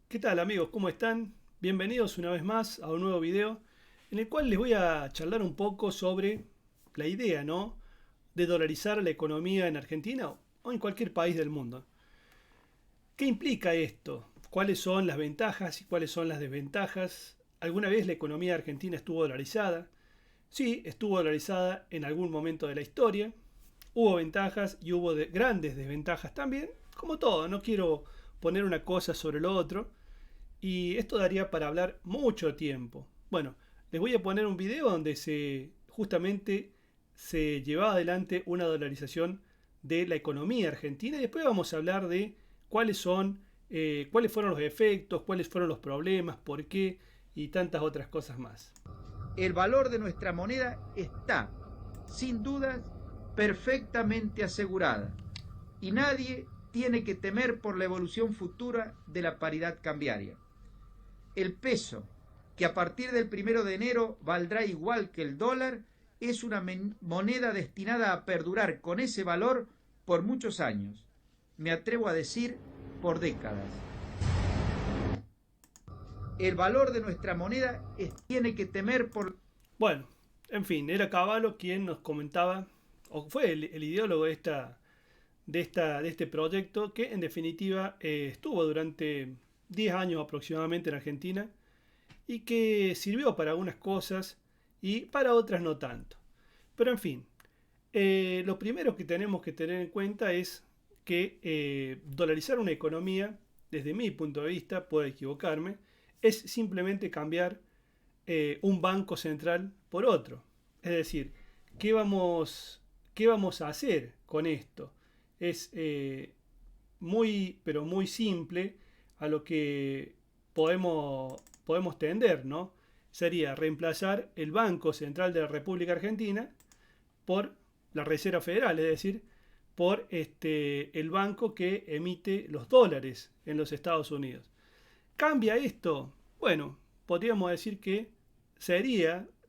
¿Qué tal amigos? ¿Cómo están? Bienvenidos una vez más a un nuevo video en el cual les voy a charlar un poco sobre la idea, ¿no? De dolarizar la economía en Argentina o en cualquier país del mundo. ¿Qué implica esto? ¿Cuáles son las ventajas y cuáles son las desventajas? ¿Alguna vez la economía argentina estuvo dolarizada? Sí, estuvo dolarizada en algún momento de la historia. Hubo ventajas y hubo grandes desventajas también. Como todo, no quiero poner una cosa sobre lo otro. Y esto daría para hablar mucho tiempo. Bueno, les voy a poner un video donde justamente se llevaba adelante una dolarización de la economía argentina y después vamos a hablar de cuáles son, cuáles fueron los efectos, cuáles fueron los problemas, por qué y tantas otras cosas más. El valor de nuestra moneda está, sin dudas, perfectamente asegurada y nadie tiene que temer por la evolución futura de la paridad cambiaria. El peso, que a partir del 1 de enero valdrá igual que el dólar, es una moneda destinada a perdurar con ese valor por muchos años. Me atrevo a decir, por décadas. El valor de nuestra moneda tiene que temer por... Bueno, en fin, era Cavallo quien nos comentaba, o fue el ideólogo de este proyecto, que en definitiva estuvo durante 10 años aproximadamente en Argentina y que sirvió para algunas cosas y para otras no tanto. Pero en fin, lo primero que tenemos que tener en cuenta es que dolarizar una economía, desde mi punto de vista, puedo equivocarme, es simplemente cambiar un banco central por otro. Es decir, ¿qué vamos, qué vamos a hacer con esto? Es muy, pero muy simple a lo que podemos tender, ¿no? Sería reemplazar el Banco Central de la República Argentina por la Reserva Federal, es decir, por el banco que emite los dólares en los Estados Unidos. ¿Cambia esto? Bueno, podríamos decir que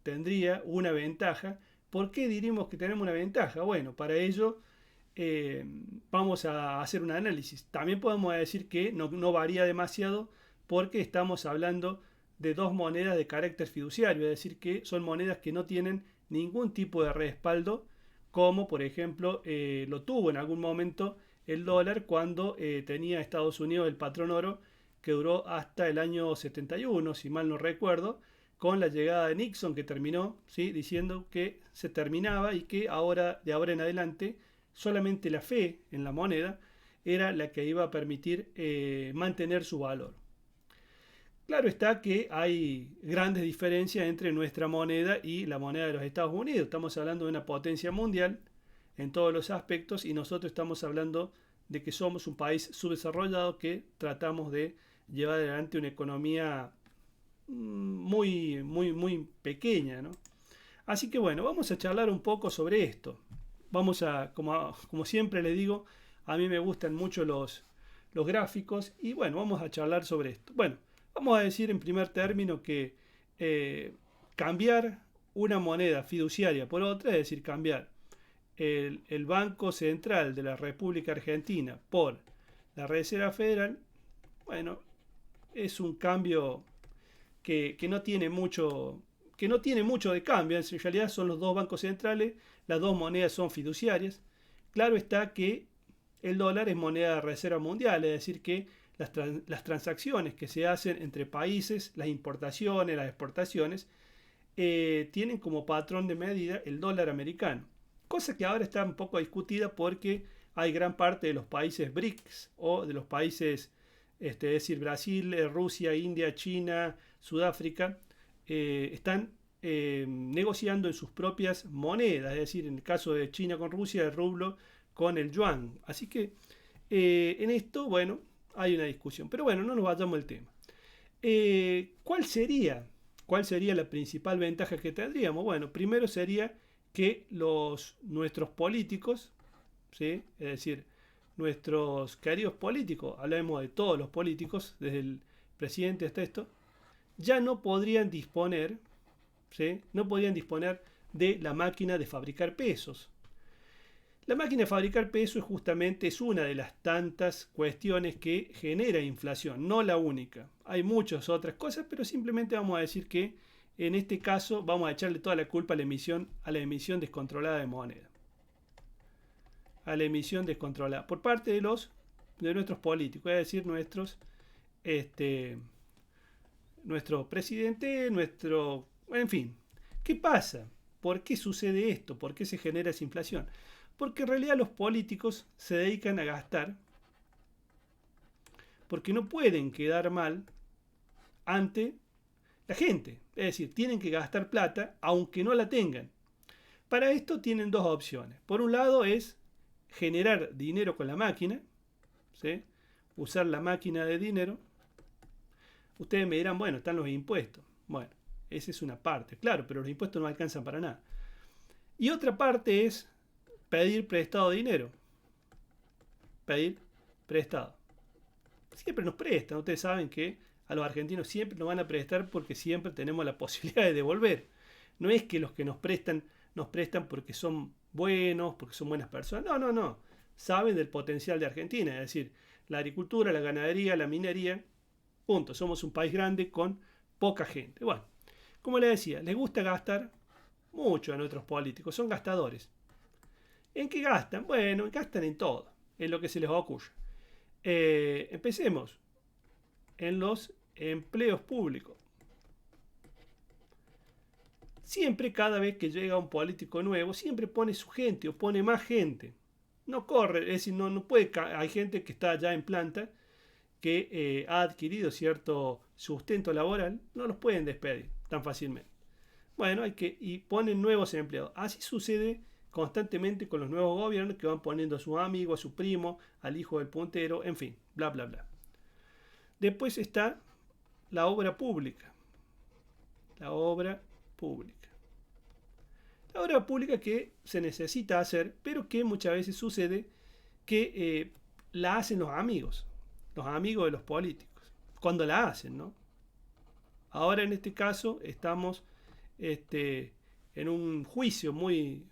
tendría una ventaja. ¿Por qué diríamos que tenemos una ventaja? Bueno, para ello eh, vamos a hacer un análisis. También podemos decir que no varía demasiado porque estamos hablando de dos monedas de carácter fiduciario, es decir, que son monedas que no tienen ningún tipo de respaldo, como por ejemplo lo tuvo en algún momento el dólar cuando tenía Estados Unidos el patrón oro, que duró hasta el año 71, si mal no recuerdo, con la llegada de Nixon, que terminó, ¿sí?, diciendo que se terminaba y que ahora, de ahora en adelante, solamente la fe en la moneda era la que iba a permitir mantener su valor. Claro está que hay grandes diferencias entre nuestra moneda y la moneda de los Estados Unidos. Estamos hablando de una potencia mundial en todos los aspectos y nosotros estamos hablando de que somos un país subdesarrollado que tratamos de llevar adelante una economía muy pequeña, ¿no? Así que bueno, vamos a charlar un poco sobre esto. Vamos a, como siempre le digo, a mí me gustan mucho los gráficos y bueno, vamos a charlar sobre esto. Bueno, vamos a decir en primer término que eh, cambiar una moneda fiduciaria por otra, es decir, cambiar el Banco Central de la República Argentina por la Reserva Federal, bueno, es un cambio que no tiene mucho que no tiene mucho de cambio. En realidad son los dos bancos centrales, las dos monedas son fiduciarias. Claro está que el dólar es moneda de reserva mundial, es decir, que las transacciones que se hacen entre países, las importaciones, las exportaciones, tienen como patrón de medida el dólar americano. Cosa que ahora está un poco discutida porque hay gran parte de los países BRICS o de los países, es decir, Brasil, Rusia, India, China, Sudáfrica, están negociando en sus propias monedas, es decir, en el caso de China con Rusia, el rublo con el yuan. Así que en esto, bueno, hay una discusión. Pero bueno, no nos vayamos del tema. ¿Cuál sería? ¿Cuál sería la principal ventaja que tendríamos? Bueno, primero sería que nuestros políticos, ¿sí?, es decir, nuestros queridos políticos, hablemos de todos los políticos, desde el presidente hasta esto, ya no podrían disponer, ¿sí?, no podían disponer de la máquina de fabricar pesos. La máquina de fabricar peso es una de las tantas cuestiones que genera inflación, no la única. Hay muchas otras cosas, pero simplemente vamos a decir que en este caso vamos a echarle toda la culpa a la emisión descontrolada de moneda. A la emisión descontrolada por parte de nuestros políticos, es decir, nuestro presidente, en fin. ¿Qué pasa? ¿Por qué sucede esto? ¿Por qué se genera esa inflación? Porque en realidad los políticos se dedican a gastar porque no pueden quedar mal ante la gente. Es decir, tienen que gastar plata aunque no la tengan. Para esto tienen dos opciones. Por un lado es generar dinero con la máquina, ¿sí? Usar la máquina de dinero. Ustedes me dirán, bueno, están los impuestos. Bueno, esa es una parte, claro, pero los impuestos no alcanzan para nada. Y otra parte es pedir prestado dinero. Pedir prestado. Siempre nos prestan. Ustedes saben que a los argentinos siempre nos van a prestar porque siempre tenemos la posibilidad de devolver. No es que los que nos prestan porque son buenos, porque son buenas personas. No. Saben del potencial de Argentina. Es decir, la agricultura, la ganadería, la minería. Punto. Somos un país grande con poca gente. Bueno, como les decía, les gusta gastar mucho a nuestros políticos. Son gastadores. ¿En qué gastan? Bueno, gastan en todo, en lo que se les ocurra. Empecemos en los empleos públicos. Siempre, cada vez que llega un político nuevo, siempre pone su gente o pone más gente. No corre, es decir, no puede. Hay gente que está ya en planta que ha adquirido cierto sustento laboral, no los pueden despedir tan fácilmente. Bueno, y ponen nuevos empleados. Así sucede constantemente con los nuevos gobiernos que van poniendo a su amigo, a su primo, al hijo del puntero, en fin, bla, bla, bla. Después está la obra pública. La obra pública. La obra pública que se necesita hacer, pero que muchas veces sucede que la hacen los amigos de los políticos, cuando la hacen, ¿no? Ahora en este caso estamos en un juicio muy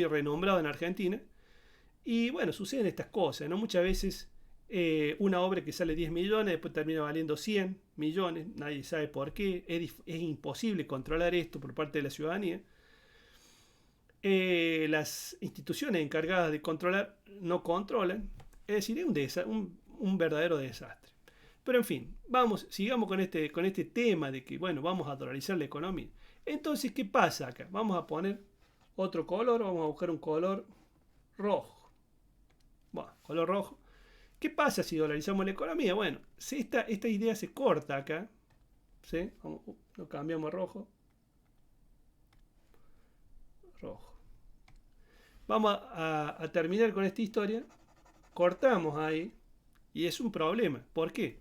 renombrado en Argentina. Y bueno, suceden estas cosas, ¿no? Muchas veces una obra que sale 10 millones, después termina valiendo 100 millones, nadie sabe por qué, es imposible controlar esto por parte de la ciudadanía. Las instituciones encargadas de controlar no controlan, es decir, es un verdadero desastre. Pero en fin, sigamos con este tema de que, bueno, vamos a dolarizar la economía. Entonces, ¿qué pasa acá? Vamos a poner otro color, vamos a buscar un color rojo. Bueno, color rojo. ¿Qué pasa si dolarizamos la economía? Bueno, si esta idea se corta acá, ¿sí? Lo cambiamos a rojo. Rojo. Vamos a terminar con esta historia. Cortamos ahí. Y es un problema. ¿Por qué?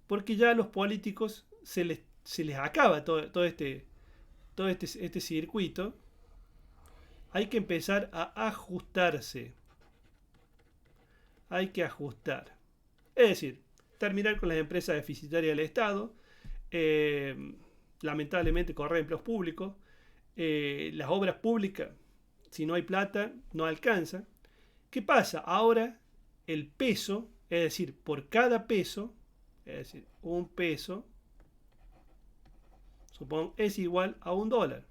Porque ya a los políticos se les acaba todo este circuito. Hay que empezar a ajustarse. Hay que ajustar. Es decir, terminar con las empresas deficitarias del Estado. Lamentablemente correr empleos públicos. Las obras públicas, si no hay plata, no alcanza. ¿Qué pasa? Ahora el peso, es decir, por cada peso, es decir, un peso, supongo, es igual a $1.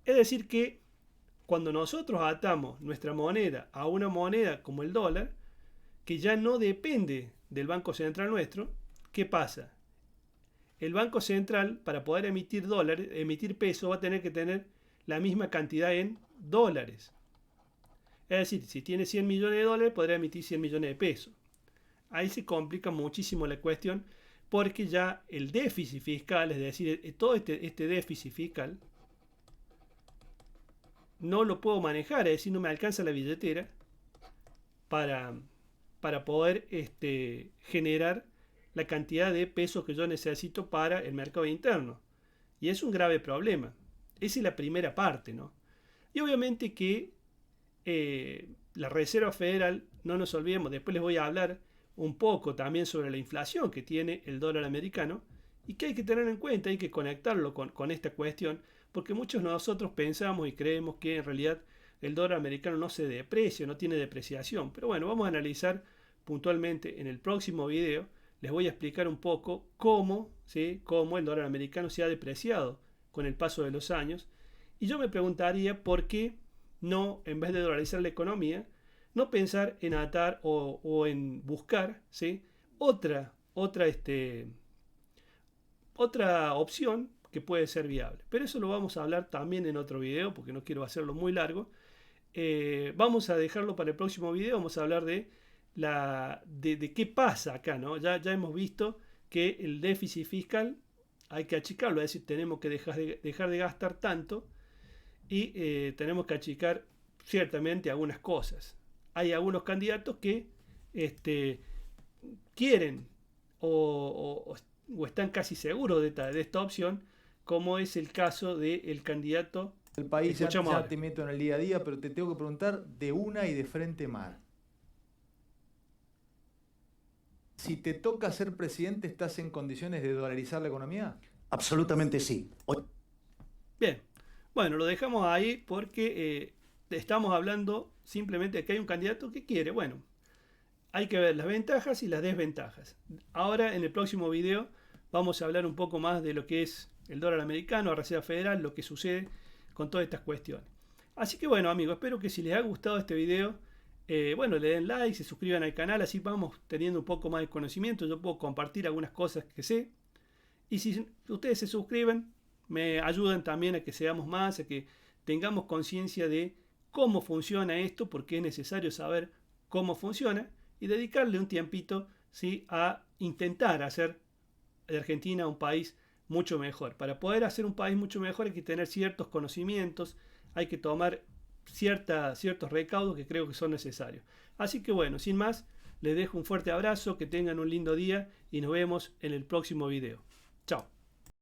Es decir que cuando nosotros atamos nuestra moneda a una moneda como el dólar, que ya no depende del Banco Central nuestro, ¿qué pasa? El Banco Central, para poder emitir peso, va a tener que tener la misma cantidad en dólares. Es decir, si tiene 100 millones de dólares, podrá emitir 100 millones de pesos. Ahí se complica muchísimo la cuestión, porque ya el déficit fiscal, es decir, todo este déficit fiscal, no lo puedo manejar, es decir, no me alcanza la billetera para poder generar la cantidad de pesos que yo necesito para el mercado interno. Y es un grave problema. Esa es la primera parte, ¿no? Y obviamente que la Reserva Federal, no nos olvidemos, después les voy a hablar un poco también sobre la inflación que tiene el dólar americano y que hay que tener en cuenta, hay que conectarlo con esta cuestión, porque muchos de nosotros pensamos y creemos que en realidad el dólar americano no se deprecia, no tiene depreciación. Pero bueno, vamos a analizar puntualmente en el próximo video. Les voy a explicar un poco cómo, ¿sí?, cómo el dólar americano se ha depreciado con el paso de los años. Y yo me preguntaría por qué no, en vez de dolarizar la economía, no pensar en atar o en buscar, ¿sí?, otra opción que puede ser viable. Pero eso lo vamos a hablar también en otro video, porque no quiero hacerlo muy largo. Vamos a dejarlo para el próximo video. Vamos a hablar de qué pasa acá, ¿no? Ya hemos visto que el déficit fiscal hay que achicarlo, es decir, tenemos que dejar de gastar tanto y tenemos que achicar ciertamente algunas cosas. Hay algunos candidatos que quieren o están casi seguros de esta opción, como es el caso del candidato. El país ya te meto en el día a día, pero te tengo que preguntar de una y de frente mar. Si te toca ser presidente, ¿estás en condiciones de dolarizar la economía? Absolutamente sí. Bien, bueno, lo dejamos ahí porque estamos hablando simplemente de que hay un candidato que quiere. Bueno, hay que ver las ventajas y las desventajas. Ahora en el próximo video vamos a hablar un poco más de lo que es el dólar americano, la Reserva Federal, lo que sucede con todas estas cuestiones. Así que bueno, amigos, espero que si les ha gustado este video, bueno, le den like, se suscriban al canal, así vamos teniendo un poco más de conocimiento. Yo puedo compartir algunas cosas que sé. Y si ustedes se suscriben, me ayudan también a que seamos más, a que tengamos conciencia de cómo funciona esto, porque es necesario saber cómo funciona y dedicarle un tiempito, ¿sí?, a intentar hacer de Argentina un país mucho mejor. Para poder hacer un país mucho mejor hay que tener ciertos conocimientos, hay que tomar ciertos recaudos que creo que son necesarios. Así que bueno, sin más, les dejo un fuerte abrazo, que tengan un lindo día y nos vemos en el próximo video. Chao.